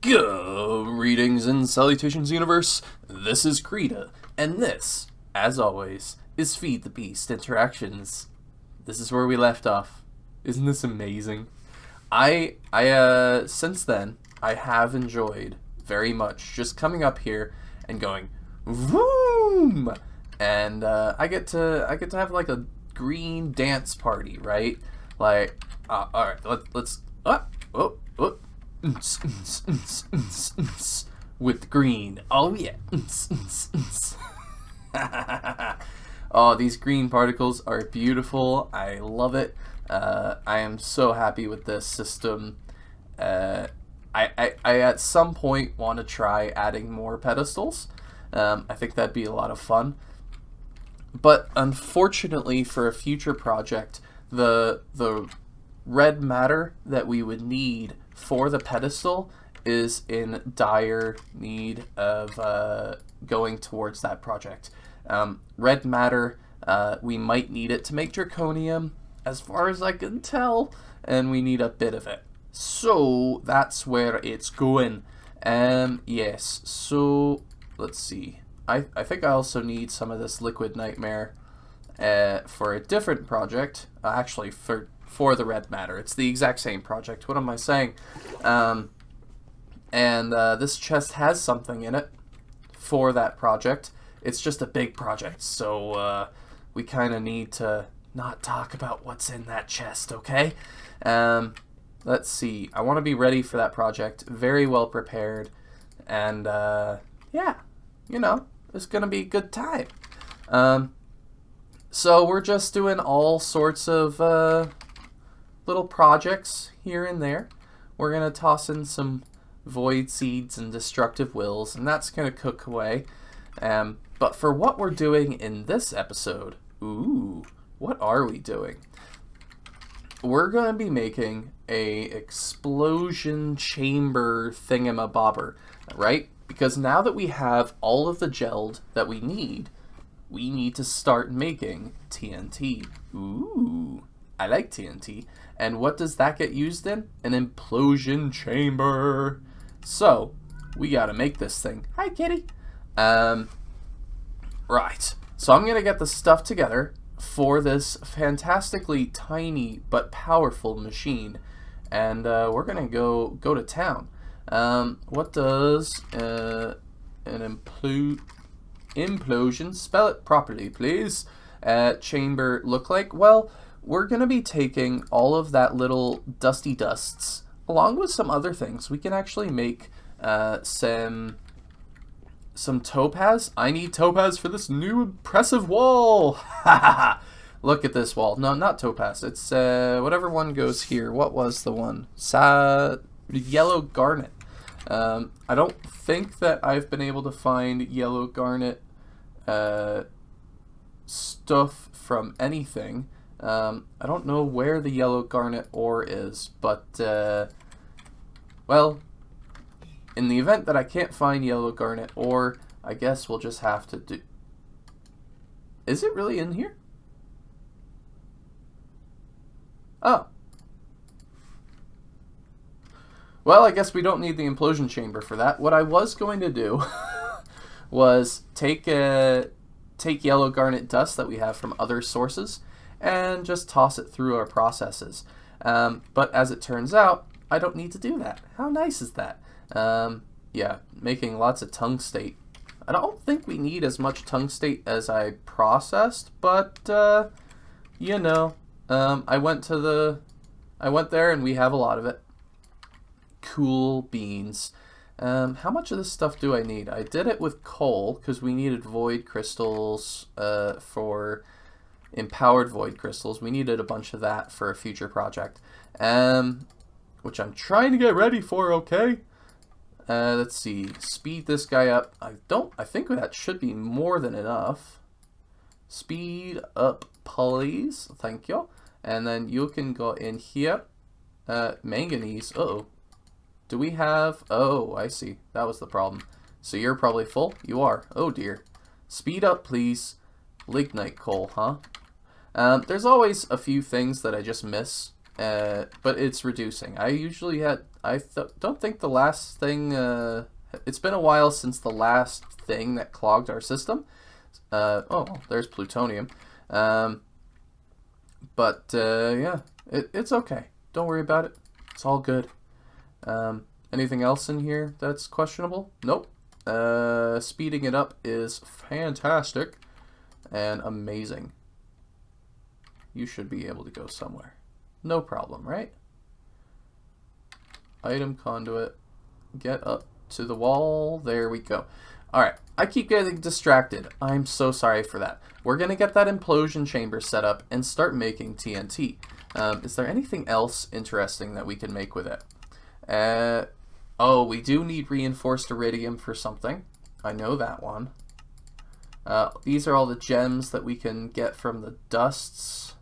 Greetings and salutations, universe. This is Creeta, and this, as always, is Feed the Beast Interactions. This is where we left off. Isn't this amazing? Since then, I have enjoyed very much just coming up here and going vroom, and I get to have like a green dance party, right? Like, all right, let's with green. Oh yeah. Oh, these green particles are beautiful. I love it. I am so happy with this system. I at some point want to try adding more pedestals. I think that'd be a lot of fun. But unfortunately, for a future project, the red matter that we would need for the pedestal is in dire need of going towards that project. Red matter, we might need it to make Draconium, as far as I can tell, and we need a bit of it. So that's where it's going. Yes, so let's see. I think I also need some of this liquid nightmare for a different project. Actually, for the red matter. It's the exact same project. What am I saying? This chest has something in it for that project. It's just a big project, so we kind of need to not talk about what's in that chest, okay? Let's see. I want to be ready for that project, very well prepared, and yeah, you know, it's gonna be a good time. So we're just doing all sorts of little projects here and there. We're gonna toss in some void seeds and destructive wills, and that's gonna cook away. But for what we're doing in this episode, what are we doing? We're gonna be making a explosion chamber thingamabobber, right? Because now that we have all of the gelled that we need to start making TNT. I like TNT. And what does that get used in? An implosion chamber. So, we gotta make this thing. Hi, kitty. Right. So I'm gonna get the stuff together for this fantastically tiny but powerful machine. And we're gonna go to town. What does an implosion, spell it properly please, chamber look like? Well, we're going to be taking all of that little dusty dusts along with some other things. We can actually make some topaz. I need topaz for this new impressive wall. Look at this wall. No, not topaz. It's whatever one goes here. What was the one? Yellow garnet. I don't think that I've been able to find yellow garnet stuff from anything. I don't know where the yellow garnet ore is, but well, in the event that I can't find yellow garnet ore, I guess we'll just have to do... Is it really in here? Oh. Well, I guess we don't need the implosion chamber for that. What I was going to do was take yellow garnet dust that we have from other sources and just toss it through our processes. But as it turns out, I don't need to do that. How nice is that? Yeah, making lots of tungstate. I don't think we need as much tungstate as I processed, but you know, I went there and we have a lot of it. Cool beans. How much of this stuff do I need? I did it with coal because we needed void crystals for empowered void crystals. We needed a bunch of that for a future project, which I'm trying to get ready for. Okay. Let's see. Speed this guy up. I think that should be more than enough. Speed up, please. Thank you. And then you can go in here. Manganese. Uh-oh. Do we have... Oh, I see. That was the problem. So you're probably full? You are. Oh, dear. Speed up, please. Lignite coal, huh? There's always a few things that I just miss but it's reducing. I usually had, don't think the last thing, it's been a while since the last thing that clogged our system. Oh, there's plutonium. Yeah, it's okay. Don't worry about it. It's all good. Anything else in here that's questionable? Nope. Speeding it up is fantastic and amazing. You should be able to go somewhere. No problem, right? Item conduit. Get up to the wall. There we go. Alright, I keep getting distracted. I'm so sorry for that. We're going to get that implosion chamber set up and start making TNT. Is there anything else interesting that we can make with it? Oh, we do need reinforced iridium for something. I know that one. These are all the gems that we can get from the dusts.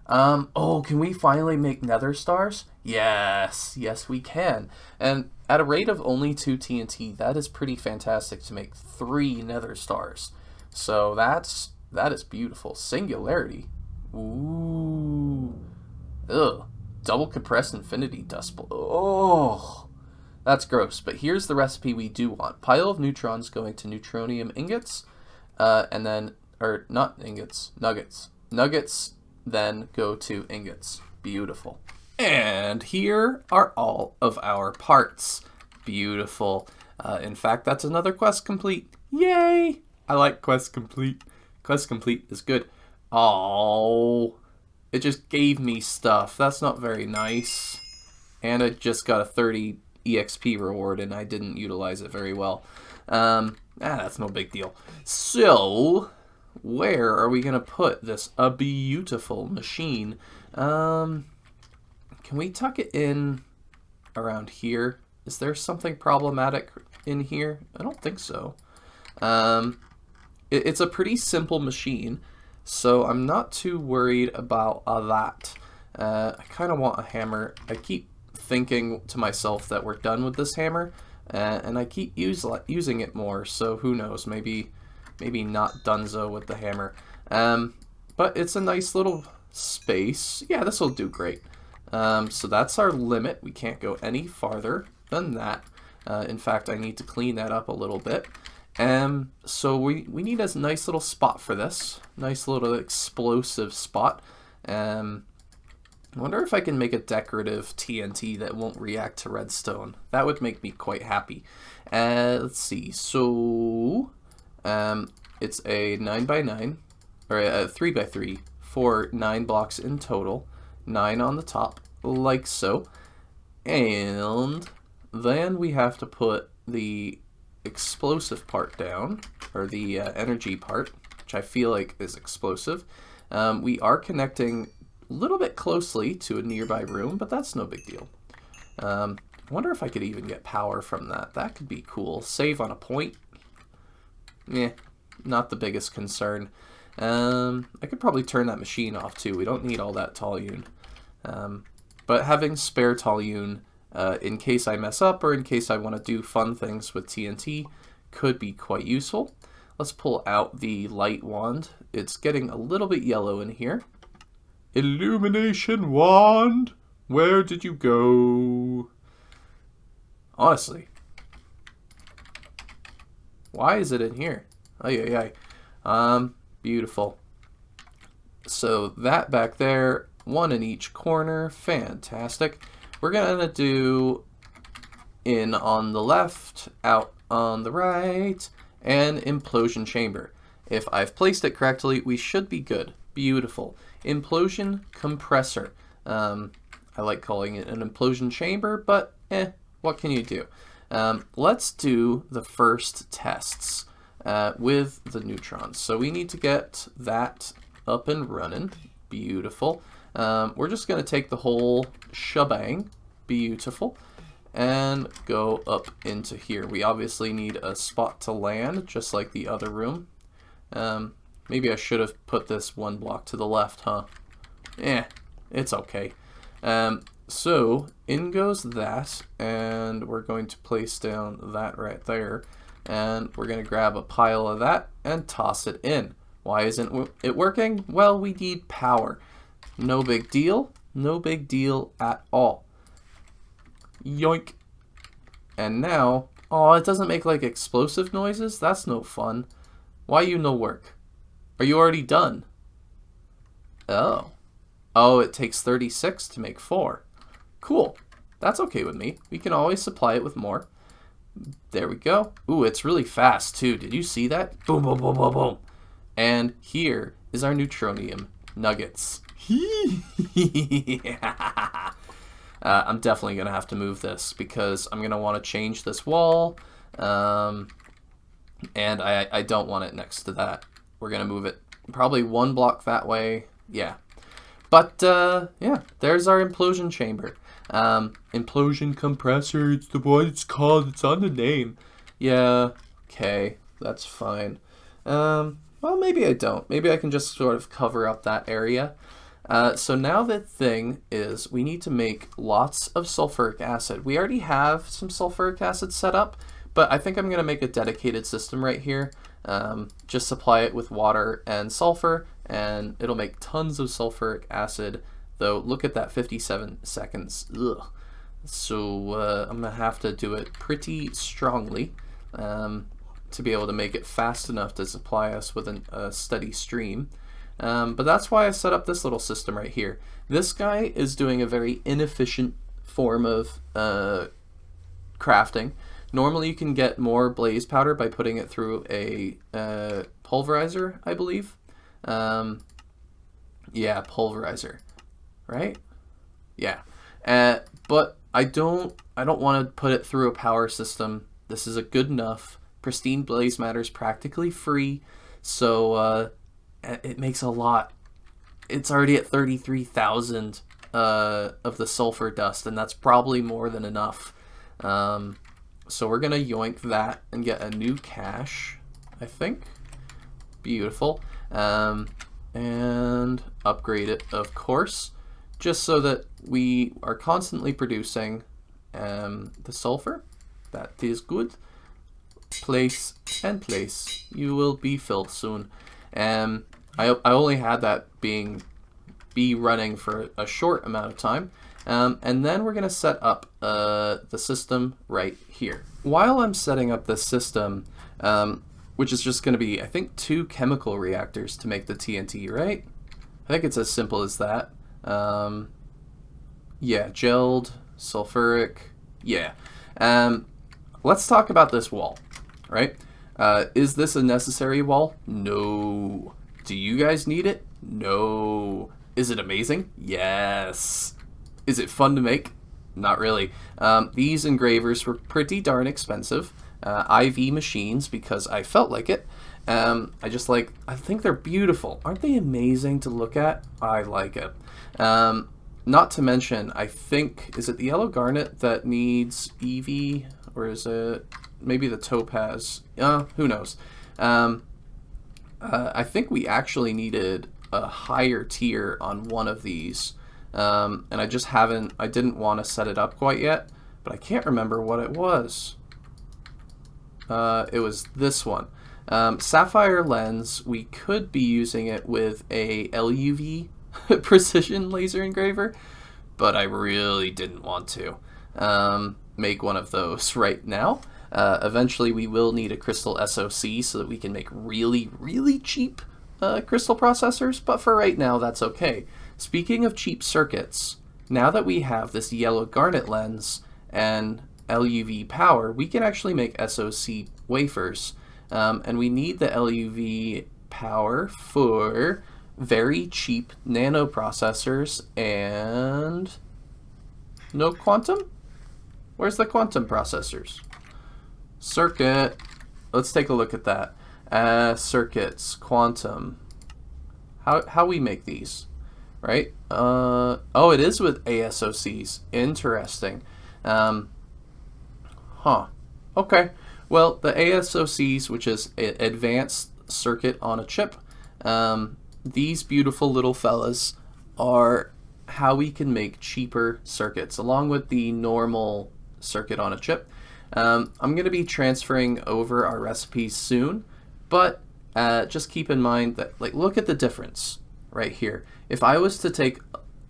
Oh, can we finally make nether stars? Yes, yes we can. And at a rate of only 2 TNT, that is pretty fantastic to make 3 nether stars. So that is beautiful. Singularity. Ooh. Ugh. Double compressed infinity dust. Oh, that's gross. But here's the recipe we do want. Pile of neutrons going to neutronium ingots, and then, or not ingots, nuggets. Nuggets then go to ingots. Beautiful. And here are all of our parts. Beautiful. In fact, that's another quest complete. Yay! I like quest complete. Quest complete is good. Oh, it just gave me stuff. That's not very nice. And I just got a 30 EXP reward and I didn't utilize it very well. That's no big deal. So, where are we going to put this a beautiful machine? Can we tuck it in around here? Is there something problematic in here? I don't think so. It's a pretty simple machine, so I'm not too worried about that. I kind of want a hammer. I keep thinking to myself that we're done with this hammer, and I keep using it more, so who knows, maybe not donezo with the hammer. But it's a nice little space. Yeah, this will do great. So that's our limit. We can't go any farther than that. In fact, I need to clean that up a little bit. So we need a nice little spot for this. Nice little explosive spot. I wonder if I can make a decorative TNT that won't react to redstone. That would make me quite happy. Let's see. So it's a 9x9, or a 3x3 for 9 blocks in total. 9 on the top, like so. And then we have to put the explosive part down, or the energy part, which I feel like is explosive. We are connecting a little bit closely to a nearby room, but that's no big deal. I wonder if I could even get power from that. That could be cool. Save on a point. Not the biggest concern. I could probably turn that machine off too. We don't need all that Toluene. But having spare Toluene in case I mess up or in case I want to do fun things with TNT could be quite useful. Let's pull out the light wand. It's getting a little bit yellow in here. Illumination wand, where did you go? Honestly, why is it in here? Beautiful. So that back there, 1 in each corner, fantastic. We're gonna do in on the left, out on the right, and implosion chamber. If I've placed it correctly, we should be good. Beautiful. Implosion compressor. I like calling it an implosion chamber, but what can you do? Let's do the first tests with the neutrons. So we need to get that up and running. Beautiful. We're just going to take the whole shebang, beautiful, and go up into here. We obviously need a spot to land, just like the other room. Maybe I should have put this 1 block to the left, huh? It's okay. So in goes that, and we're going to place down that right there, and we're going to grab a pile of that and toss it in. Why isn't it working? Well, we need power. No big deal. No big deal at all. Yoink. And now, oh, it doesn't make like explosive noises? That's no fun. Why you no work? Are you already done? Oh. Oh, it takes 36 to make 4. Cool. That's okay with me. We can always supply it with more. There we go. Ooh, it's really fast too. Did you see that? Boom, boom, boom, boom, boom. And here is our Neutronium nuggets. I'm definitely going to have to move this because I'm going to want to change this wall. And I don't want it next to that. We're going to move it probably 1 block that way. Yeah. But, yeah, there's our implosion chamber. Implosion compressor, it's the what it's called, it's on the name. Yeah, okay, that's fine. Well, maybe I don't. Maybe I can just sort of cover up that area. So now the thing is, we need to make lots of sulfuric acid. We already have some sulfuric acid set up, but I think I'm going to make a dedicated system right here. Just supply it with water and sulfur, and it'll make tons of sulfuric acid. Though, look at that, 57 seconds. Ugh. So I'm going to have to do it pretty strongly to be able to make it fast enough to supply us with a steady stream. But that's why I set up this little system right here. This guy is doing a very inefficient form of crafting. Normally you can get more blaze powder by putting it through a pulverizer, I believe. Yeah, pulverizer. Right? Yeah. But I don't want to put it through a power system. This is a good enough. Pristine blaze matter is practically free, so it makes a lot. It's already at 33,000 of the sulfur dust, and that's probably more than enough. So we're gonna yoink that and get a new cache, I think. Beautiful. And upgrade it, of course, just so that we are constantly producing the sulfur. That is good. Place and place. You will be filled soon. I only had that be running for a short amount of time. And then we're going to set up the system right here. While I'm setting up this system, which is just going to be, I think, 2 chemical reactors to make the TNT, right? I think it's as simple as that. Yeah, gelled, sulfuric, yeah. Let's talk about this wall, right? Is this a necessary wall? No. Do you guys need it? No. Is it amazing? Yes. Is it fun to make? Not really. These engravers were pretty darn expensive. IV machines, because I felt like it. I think they're beautiful. Aren't they amazing to look at? I like it. Not to mention, I think, is it the yellow garnet that needs EV, or is it maybe the topaz? Who knows? I think we actually needed a higher tier on one of these, and I didn't want to set it up quite yet, but I can't remember what it was. It was this one. Sapphire lens, we could be using it with a LUV precision laser engraver, but I really didn't want to make one of those right now. Eventually we will need a crystal SoC so that we can make really, really cheap crystal processors, but for right now that's okay. Speaking of cheap circuits, now that we have this yellow garnet lens and LUV power, we can actually make SoC wafers, and we need the LUV power for very cheap nano processors and no quantum? Where's the quantum processors? Circuit. Let's take a look at that. Circuits, quantum. How we make these, right? Oh, it is with ASOCs. Interesting. Okay. Well, the ASOCs, which is Advanced Circuit on a Chip, these beautiful little fellas are how we can make cheaper circuits, along with the normal circuit on a chip. I'm going to be transferring over our recipes soon, but just keep in mind that, look at the difference right here. If I was to take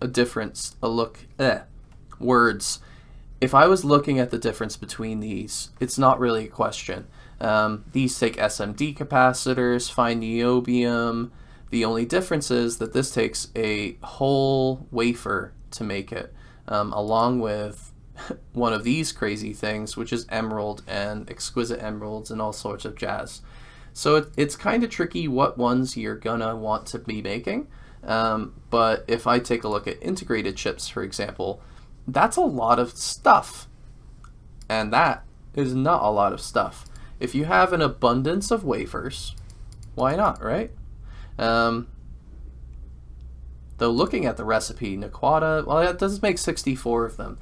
a difference, words. If I was looking at the difference between these, it's not really a question. These take SMD capacitors, fine niobium. The only difference is that this takes a whole wafer to make it, along with one of these crazy things, which is emerald and exquisite emeralds and all sorts of jazz. So it's kind of tricky what ones you're gonna want to be making. But if I take a look at integrated chips, for example, that's a lot of stuff. And that is not a lot of stuff. If you have an abundance of wafers, why not, right? Though looking at the recipe, Nequata, well, that does make 64 of them.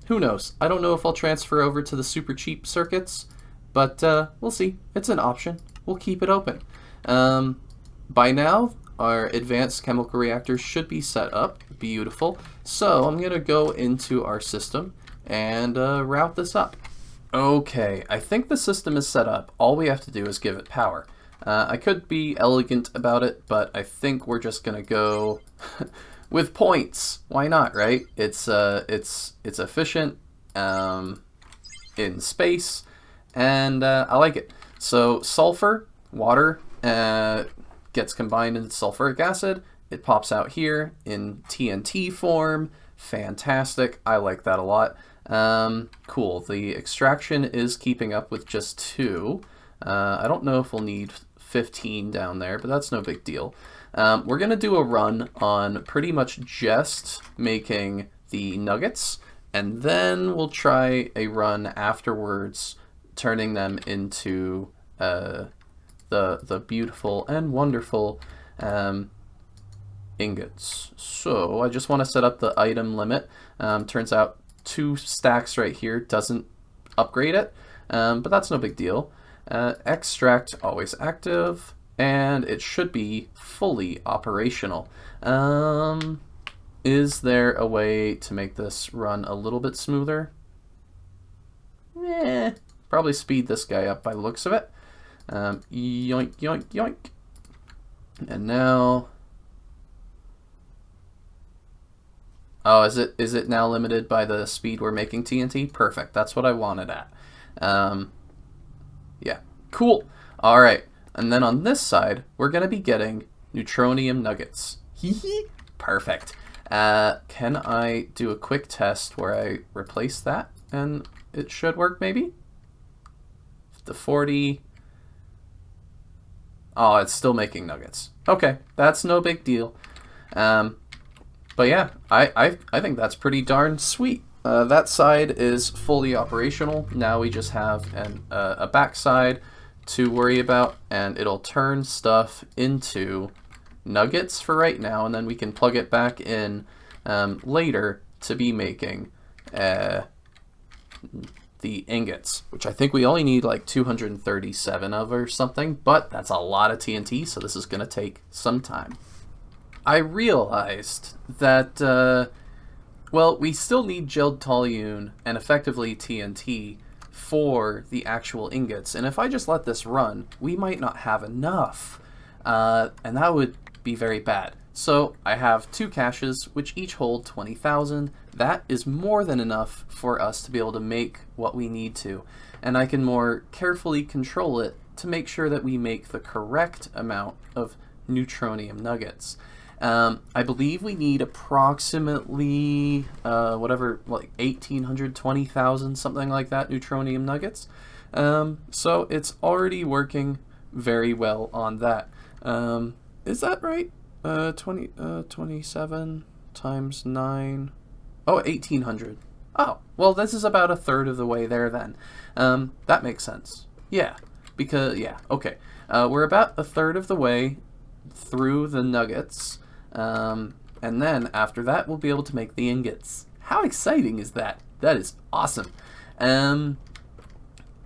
Who knows? I don't know if I'll transfer over to the super cheap circuits, but we'll see. It's an option. We'll keep it open. By now, our advanced chemical reactors should be set up. Beautiful. So I'm going to go into our system and route this up. Okay, I think the system is set up. All we have to do is give it power. I could be elegant about it, but I think we're just going to go with points. Why not, right? It's efficient in space, and I like it. So sulfur, water, gets combined into sulfuric acid. It pops out here in TNT form. Fantastic. I like that a lot. Cool. The extraction is keeping up with just 2. I don't know if we'll need 15 down there, but that's no big deal. We're going to do a run on pretty much just making the nuggets, and then we'll try a run afterwards, turning them into the beautiful and wonderful ingots. So I just want to set up the item limit. Turns out 2 stacks right here doesn't upgrade it, but that's no big deal. Extract always active, and it should be fully operational. Is there a way to make this run a little bit smoother? Probably speed this guy up by the looks of it. Yoink, yoink, yoink. And now... Oh, is it now limited by the speed we're making TNT? Perfect. That's what I wanted at. Yeah. Cool. All right. And then on this side, we're going to be getting Neutronium nuggets. Perfect. Can I do a quick test where I replace that? And it should work, maybe? The 40... Oh, it's still making nuggets. Okay, that's no big deal. But yeah, I think that's pretty darn sweet. That side is fully operational. Now we just have a back side to worry about, and it'll turn stuff into nuggets for right now, and then we can plug it back in later to be making the ingots, which I think we only need like 237 of or something, but that's a lot of TNT, so this is going to take some time. I realized that, well, we still need gelled toluene and effectively TNT for the actual ingots, and if I just let this run, we might not have enough, and that would be very bad. So I have 2 caches, which each hold 20,000. That is more than enough for us to be able to make what we need to, and I can more carefully control it to make sure that we make the correct amount of Neutronium nuggets. I believe we need approximately, whatever, like 1,800, 20,000, something like that, Neutronium nuggets. So it's already working very well on that. Is that right? 27 times 9. Oh, 1,800. Oh, well, this is about a third of the way there then. That makes sense. Yeah, because, yeah, okay. We're about a third of the way through the nuggets. And then after that, we'll be able to make the ingots. How exciting is that? That is awesome.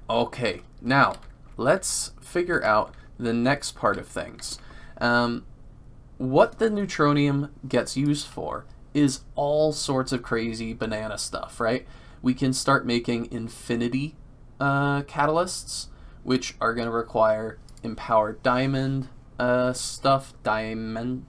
Okay, now let's figure out the next part of things. What the Neutronium gets used for is all sorts of crazy banana stuff, right? We can start making infinity catalysts, which are going to require empowered diamond stuff, diamantine.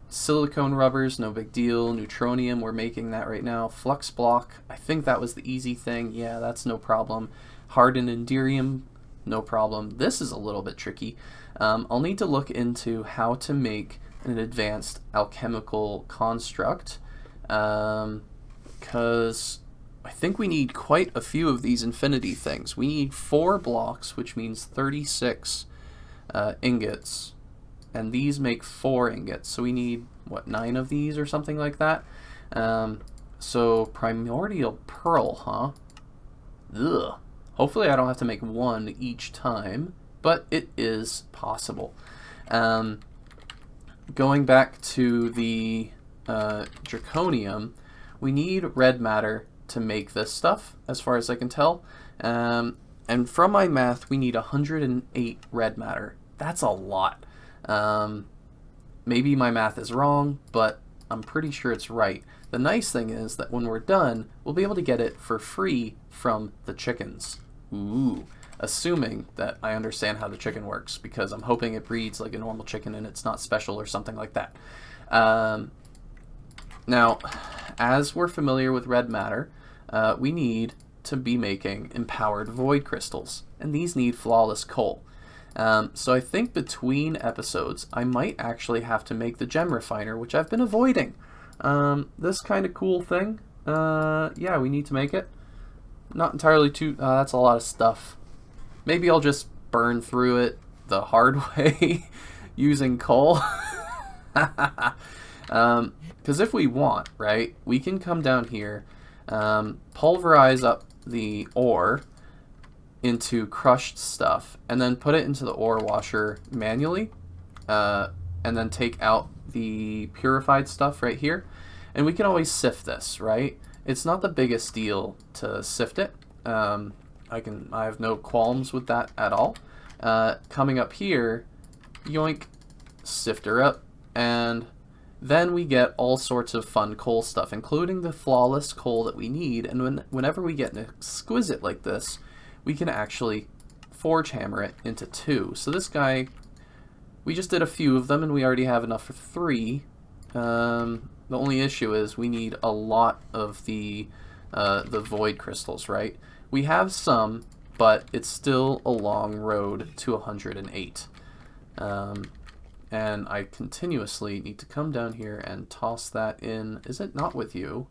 Silicone rubbers, no big deal. Neutronium, we're making that right now. Flux block, I think that was the easy thing. Yeah, that's no problem. Hardened Enderium, no problem. This is a little bit tricky. I'll need to look into how to make an advanced alchemical construct, because I think we need quite a few of these infinity things. We need 4 blocks, which means 36 ingots. And these make 4 ingots, so we need, what, 9 of these or something like that? So, primordial pearl, huh? Ugh. Hopefully I don't have to make 1 each time, but it is possible. Going back to the draconium, we need red matter to make this stuff, as far as I can tell. And from my math, we need 108 red matter. That's a lot. Maybe my math is wrong, but I'm pretty sure it's right. The nice thing is that when we're done, we'll be able to get it for free from the chickens. Ooh, assuming that I understand how the chicken works, because I'm hoping it breeds like a normal chicken and it's not special or something like that. Now, as we're familiar with red matter, we need to be making empowered void crystals, and these need flawless coal. So I think between episodes, I might actually have to make the gem refiner, which I've been avoiding. This kind of cool thing, yeah, we need to make it. Not entirely too, that's a lot of stuff. Maybe I'll just burn through it the hard way using coal. Because if we want, right, we can come down here, pulverize up the ore into crushed stuff, and then put it into the ore washer manually, and then take out the purified stuff right here. And we can always sift this, right? It's not the biggest deal to sift it. I have no qualms with that at all. Coming up here, yoink, sifter up, and then we get all sorts of fun coal stuff, including the flawless coal that we need. And whenever we get an exquisite like this, we can actually forge hammer it into 2. So this guy, we just did a few of them, and we already have enough for 3. The only issue is we need a lot of the void crystals, right? We have some, but it's still a long road to 108. And I continuously need to come down here and toss that in. Is it not with you?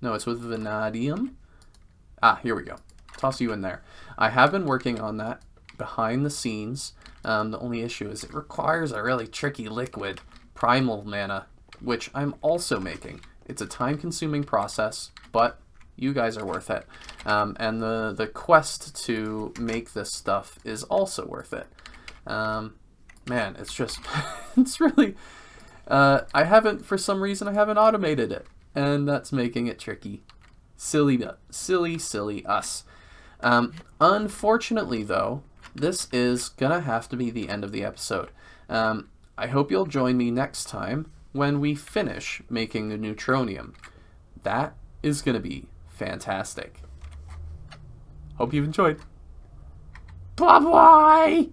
No, it's with vanadium. Ah, here we go. Toss you in there. I have been working on that behind the scenes. The only issue is it requires a really tricky liquid, primal mana, which I'm also making. It's a time-consuming process, but you guys are worth it. And the quest to make this stuff is also worth it. Man, it's just, it's really, for some reason, I haven't automated it, and that's making it tricky. Silly us. Unfortunately, though, this is gonna have to be the end of the episode. I hope you'll join me next time when we finish making the Neutronium. That is gonna be fantastic. Hope you've enjoyed. Bye-bye!